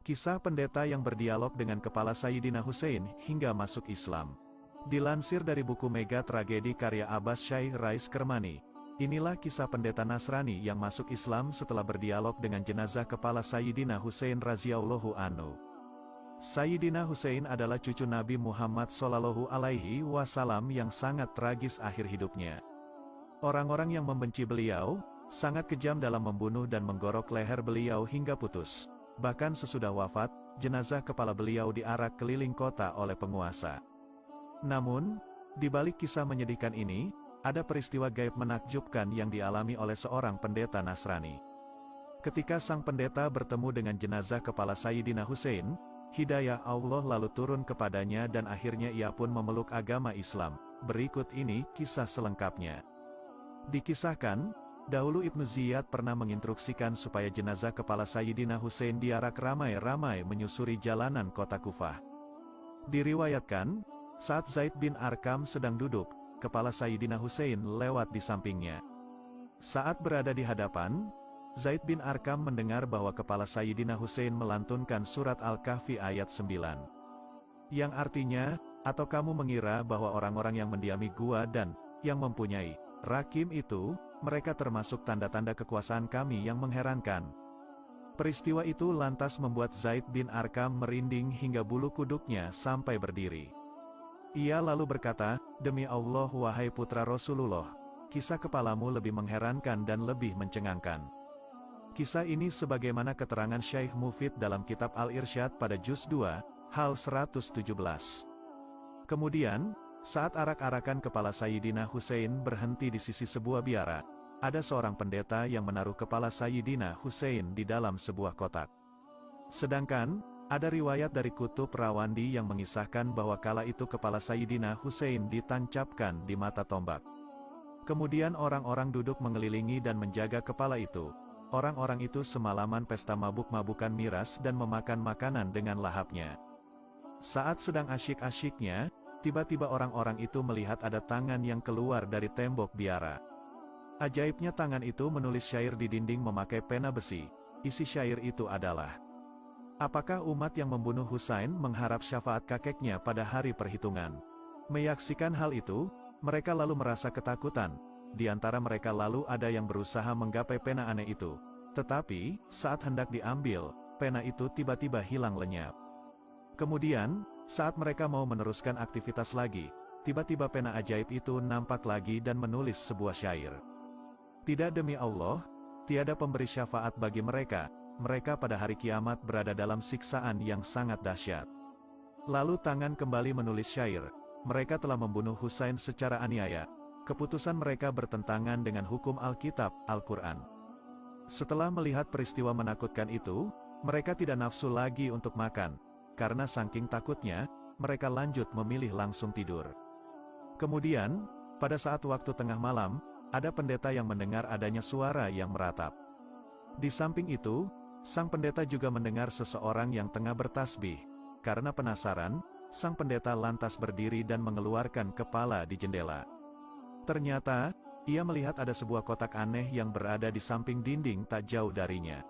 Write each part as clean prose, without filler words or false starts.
Kisah pendeta yang berdialog dengan kepala Sayyidina Hussein hingga masuk Islam. Dilansir dari buku Mega Tragedi karya Abbas Syai Rais Kermani, inilah kisah pendeta Nasrani yang masuk Islam setelah berdialog dengan jenazah kepala Sayyidina Hussein radhiyallahu anhu. Sayyidina Hussein adalah cucu Nabi Muhammad Shallallahu Alaihi Wasallam yang sangat tragis akhir hidupnya. Orang-orang yang membenci beliau, sangat kejam dalam membunuh dan menggorok leher beliau hingga putus. Bahkan sesudah wafat, jenazah kepala beliau diarak keliling kota oleh penguasa. Namun, di balik kisah menyedihkan ini, ada peristiwa gaib menakjubkan yang dialami oleh seorang pendeta Nasrani. Ketika sang pendeta bertemu dengan jenazah kepala Sayyidina Hussein, hidayah Allah lalu turun kepadanya dan akhirnya ia pun memeluk agama Islam. Berikut ini kisah selengkapnya. Dikisahkan, dahulu Ibnu Ziyad pernah menginstruksikan supaya jenazah kepala Sayyidina Hussein diarak ramai-ramai menyusuri jalanan kota Kufah. Diriwayatkan, saat Zaid bin Arqam sedang duduk, kepala Sayyidina Hussein lewat di sampingnya. Saat berada di hadapan, Zaid bin Arqam mendengar bahwa kepala Sayyidina Hussein melantunkan surat Al-Kahfi ayat 9. Yang artinya, atau kamu mengira bahwa orang-orang yang mendiami gua dan yang mempunyai Rakim itu, mereka termasuk tanda-tanda kekuasaan kami yang mengherankan. Peristiwa itu lantas membuat Zaid bin Arqam merinding hingga bulu kuduknya sampai berdiri. Ia lalu berkata, "Demi Allah wahai putra Rasulullah, kisah kepalamu lebih mengherankan dan lebih mencengangkan." Kisah ini sebagaimana keterangan Syekh Mufid dalam kitab Al-Irsyad pada juz 2, hal 117. Kemudian, saat arak-arakan kepala Sayyidina Hussein berhenti di sisi sebuah biara, ada seorang pendeta yang menaruh kepala Sayyidina Hussein di dalam sebuah kotak. Sedangkan, ada riwayat dari Kutub Rawandi yang mengisahkan bahwa kala itu kepala Sayyidina Hussein ditancapkan di mata tombak. Kemudian orang-orang duduk mengelilingi dan menjaga kepala itu. Orang-orang itu semalaman pesta mabuk-mabukan miras dan memakan makanan dengan lahapnya. Saat sedang asyik-asyiknya, tiba-tiba orang-orang itu melihat ada tangan yang keluar dari tembok biara. Ajaibnya tangan itu menulis syair di dinding memakai pena besi. Isi syair itu adalah, "Apakah umat yang membunuh Husain mengharap syafaat kakeknya pada hari perhitungan?" Menyaksikan hal itu, mereka lalu merasa ketakutan. Di antara mereka lalu ada yang berusaha menggapai pena aneh itu. Tetapi, saat hendak diambil, pena itu tiba-tiba hilang lenyap. Kemudian, saat mereka mau meneruskan aktivitas lagi, tiba-tiba pena ajaib itu nampak lagi dan menulis sebuah syair. "Tidak demi Allah, tiada pemberi syafaat bagi mereka, mereka pada hari kiamat berada dalam siksaan yang sangat dahsyat." Lalu tangan kembali menulis syair, "Mereka telah membunuh Husain secara aniaya, keputusan mereka bertentangan dengan hukum Alkitab, Al-Quran." Setelah melihat peristiwa menakutkan itu, mereka tidak nafsu lagi untuk makan. Karena saking takutnya, mereka lanjut memilih langsung tidur. Kemudian, pada saat waktu tengah malam, ada pendeta yang mendengar adanya suara yang meratap. Di samping itu, sang pendeta juga mendengar seseorang yang tengah bertasbih. Karena penasaran, sang pendeta lantas berdiri dan mengeluarkan kepala di jendela. Ternyata, ia melihat ada sebuah kotak aneh yang berada di samping dinding tak jauh darinya.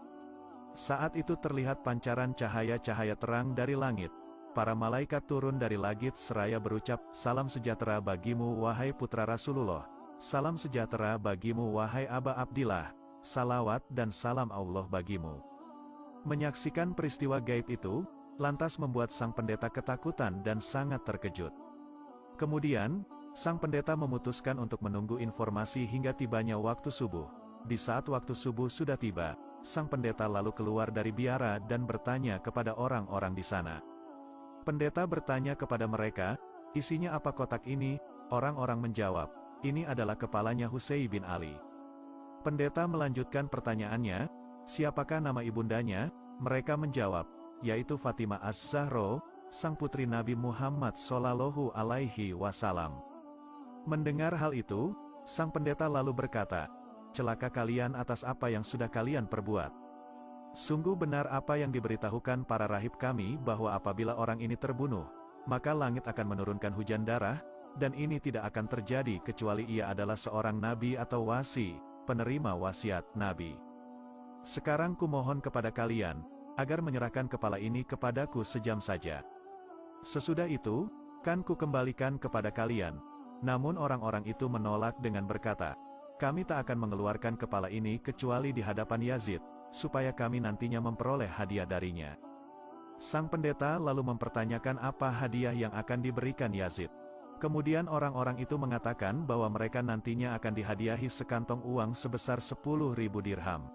Saat itu terlihat pancaran cahaya-cahaya terang dari langit. Para malaikat turun dari langit seraya berucap, "Salam sejahtera bagimu wahai putra Rasulullah. Salam sejahtera bagimu wahai Aba Abdillah. Salawat dan salam Allah bagimu." Menyaksikan peristiwa gaib itu, lantas membuat sang pendeta ketakutan dan sangat terkejut. Kemudian, sang pendeta memutuskan untuk menunggu informasi hingga tibanya waktu subuh. Di saat waktu subuh sudah tiba, sang pendeta lalu keluar dari biara dan bertanya kepada orang-orang di sana. Pendeta bertanya kepada mereka, "Isinya apa kotak ini?" Orang-orang menjawab, "Ini adalah kepalanya Husain bin Ali." Pendeta melanjutkan pertanyaannya, "Siapakah nama ibundanya?" Mereka menjawab, yaitu Fatimah Az-Zahra, sang putri Nabi Muhammad Shallallahu Alaihi Wasallam. Mendengar hal itu, sang pendeta lalu berkata, "Celaka kalian atas apa yang sudah kalian perbuat. Sungguh benar apa yang diberitahukan para rahib kami bahwa apabila orang ini terbunuh, maka langit akan menurunkan hujan darah, dan ini tidak akan terjadi kecuali ia adalah seorang nabi atau wasi, penerima wasiat nabi. Sekarang kumohon kepada kalian, agar menyerahkan kepala ini kepadaku sejam saja. Sesudah itu, kan ku kembalikan kepada kalian." Namun orang-orang itu menolak dengan berkata, "Kami tak akan mengeluarkan kepala ini kecuali di hadapan Yazid, supaya kami nantinya memperoleh hadiah darinya." Sang pendeta lalu mempertanyakan apa hadiah yang akan diberikan Yazid. Kemudian orang-orang itu mengatakan bahwa mereka nantinya akan dihadiahi sekantong uang sebesar 10.000 dirham.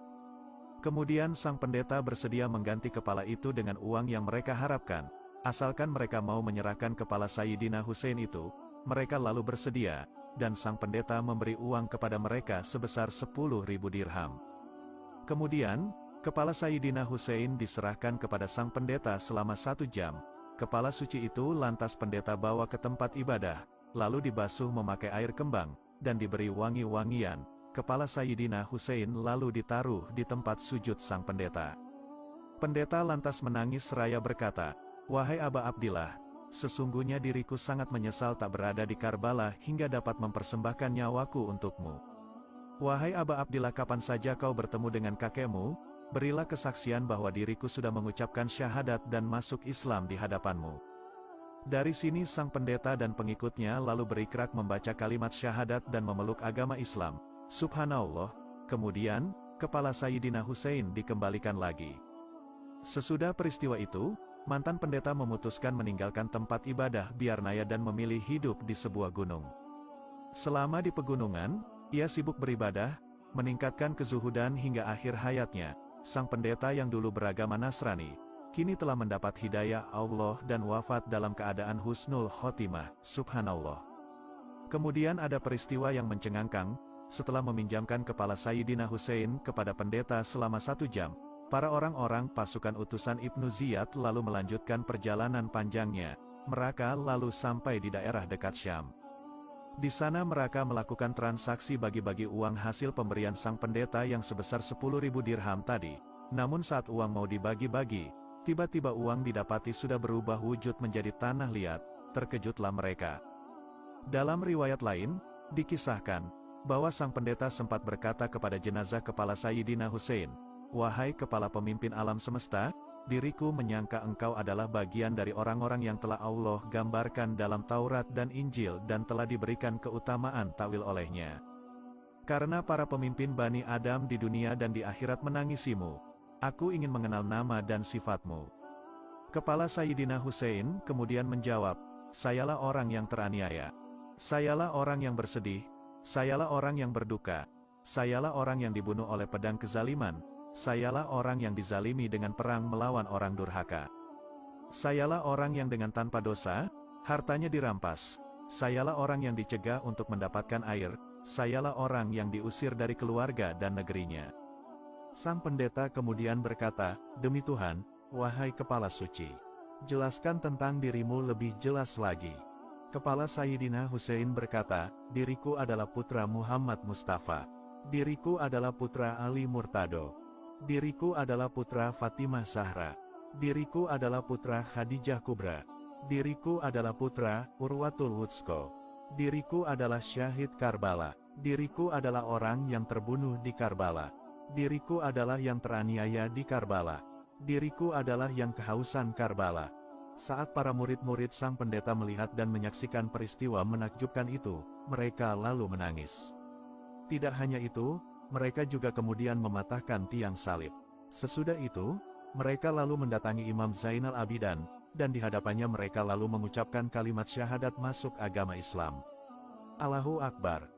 Kemudian sang pendeta bersedia mengganti kepala itu dengan uang yang mereka harapkan, asalkan mereka mau menyerahkan kepala Sayyidina Hussein itu. Mereka lalu bersedia, dan sang pendeta memberi uang kepada mereka sebesar 10.000 dirham. Kemudian, kepala Sayyidina Hussein diserahkan kepada sang pendeta selama 1 jam. Kepala suci itu lantas pendeta bawa ke tempat ibadah, lalu dibasuh memakai air kembang, dan diberi wangi-wangian. Kepala Sayyidina Hussein lalu ditaruh di tempat sujud sang pendeta. Pendeta lantas menangis seraya berkata, "Wahai Aba Abdillah, sesungguhnya diriku sangat menyesal tak berada di Karbala hingga dapat mempersembahkan nyawaku untukmu. Wahai Aba Abdillah, kapan saja kau bertemu dengan kakekmu, berilah kesaksian bahwa diriku sudah mengucapkan syahadat dan masuk Islam di hadapanmu." Dari sini sang pendeta dan pengikutnya lalu berikrar membaca kalimat syahadat dan memeluk agama Islam. Subhanallah. Kemudian, kepala Sayyidina Hussein dikembalikan lagi. Sesudah peristiwa itu, mantan pendeta memutuskan meninggalkan tempat ibadah biar naya dan memilih hidup di sebuah gunung. Selama di pegunungan, ia sibuk beribadah, meningkatkan kezuhudan hingga akhir hayatnya. Sang pendeta yang dulu beragama Nasrani, kini telah mendapat hidayah Allah dan wafat dalam keadaan husnul khotimah. Subhanallah. Kemudian ada peristiwa yang mencengangkan. Setelah meminjamkan kepala Sayyidina Hussein kepada pendeta selama 1 jam, para orang-orang pasukan utusan Ibnu Ziyad lalu melanjutkan perjalanan panjangnya. Mereka lalu sampai di daerah dekat Syam. Di sana mereka melakukan transaksi bagi-bagi uang hasil pemberian sang pendeta yang sebesar 10.000 dirham tadi. Namun saat uang mau dibagi-bagi, tiba-tiba uang didapati sudah berubah wujud menjadi tanah liat. Terkejutlah mereka. Dalam riwayat lain, dikisahkan bahwa sang pendeta sempat berkata kepada jenazah kepala Sayyidina Hussein, "Wahai kepala pemimpin alam semesta, diriku menyangka engkau adalah bagian dari orang-orang yang telah Allah gambarkan dalam Taurat dan Injil dan telah diberikan keutamaan takwil olehnya. Karena para pemimpin Bani Adam di dunia dan di akhirat menangisimu, aku ingin mengenal nama dan sifatmu." Kepala Sayyidina Hussein kemudian menjawab, "Sayalah orang yang teraniaya. Sayalah orang yang bersedih. Sayalah orang yang berduka. Sayalah orang yang dibunuh oleh pedang kezaliman. Sayalah orang yang dizalimi dengan perang melawan orang durhaka. Sayalah orang yang dengan tanpa dosa, hartanya dirampas. Sayalah orang yang dicegah untuk mendapatkan air. Sayalah orang yang diusir dari keluarga dan negerinya." Sang pendeta kemudian berkata, "Demi Tuhan, wahai kepala suci, jelaskan tentang dirimu lebih jelas lagi." Kepala Sayyidina Hussein berkata, "Diriku adalah putra Muhammad Mustafa. Diriku adalah putra Ali Murtado. Diriku adalah putra Fatimah Zahra. Diriku adalah putra Khadijah Kubra. Diriku adalah putra Urwatul Wuthqa. Diriku adalah syahid Karbala. Diriku adalah orang yang terbunuh di Karbala. Diriku adalah yang teraniaya di Karbala. Diriku adalah yang kehausan Karbala." Saat para murid-murid sang pendeta melihat dan menyaksikan peristiwa menakjubkan itu, mereka lalu menangis. Tidak hanya itu, mereka juga kemudian mematahkan tiang salib. Sesudah itu, mereka lalu mendatangi Imam Zainal Abidin, dan di hadapannya mereka lalu mengucapkan kalimat syahadat masuk agama Islam. Allahu Akbar.